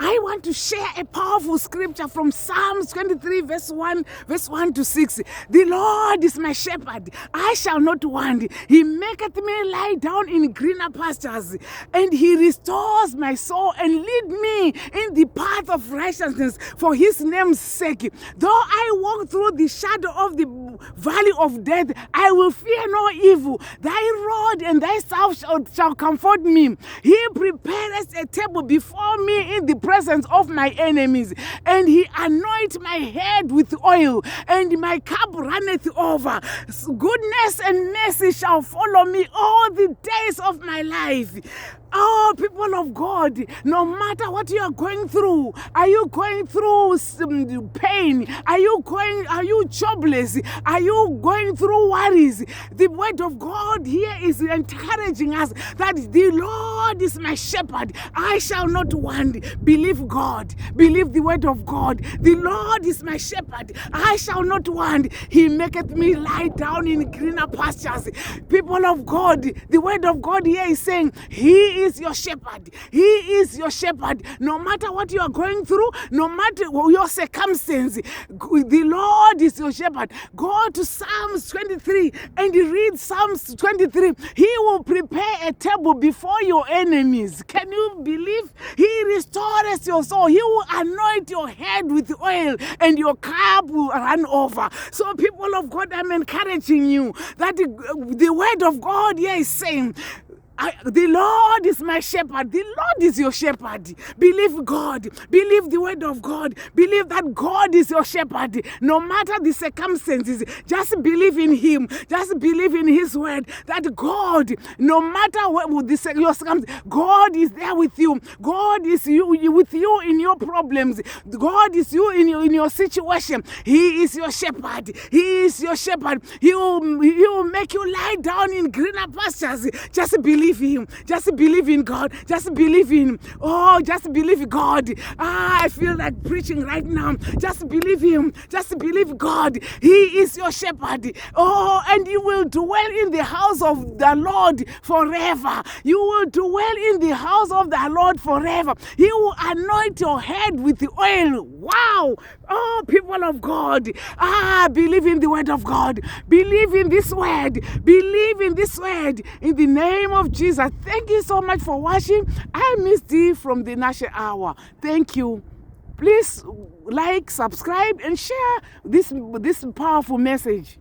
I want to share a powerful scripture from Psalms 23, verse 1 to 6. The Lord is my shepherd, I shall not want. He maketh me lie down in greener pastures, and he restores my soul and lead me in the path of righteousness for his name's sake. Though I walk through the shadow of the valley of death, I will fear no evil. Thy rod and thy staff shall comfort me. He prepareth a table before me in the presence of my enemies, and he anoints my head with oil, and my cup runneth over. Goodness and mercy shall follow me all the days of my life. Oh, people of God, no matter what you are going through, are you going through some pain? Are you jobless? Are you going through worries? The word of God here is encouraging us that the Lord is my shepherd, I shall not want. Believe God. Believe the word of God. The Lord is my shepherd, I shall not want. He maketh me lie down in greener pastures. People of God, the word of God here is saying, He is your shepherd. He is your shepherd. No matter what you are going through, no matter your circumstance, the Lord is your shepherd. Go to Psalms 23 and read Psalms 23. He will prepare a table before your enemies. Can you believe? He restores your soul. He will anoint your head with oil, and your cup will run over. So, people of God, I'm encouraging you that the word of God here is saying, the Lord is my shepherd. The Lord is your shepherd. Believe God. Believe the word of God. Believe that God is your shepherd. No matter the circumstances, just believe in him. Just believe in his word. That God, no matter what your circumstances, God is there with you. God is with you in your problems. God is you in your situation. He is your shepherd. He is your shepherd. He will make you lie down in greener pastures. Just believe him. Just believe in God. Just believe in him. Oh, just believe God. I feel like preaching right now. Just believe him. Just believe God. He is your shepherd. Oh, and you will dwell in the house of the Lord forever. You will dwell in the house of the Lord forever. He will anoint your head with the oil. Wow. Oh, people of God. Believe in the word of God. Believe in this word. Believe in this word. In the name of Jesus. Thank you so much for watching. I Miss D from the National Hour. Thank you. Please like, subscribe, and share this powerful message.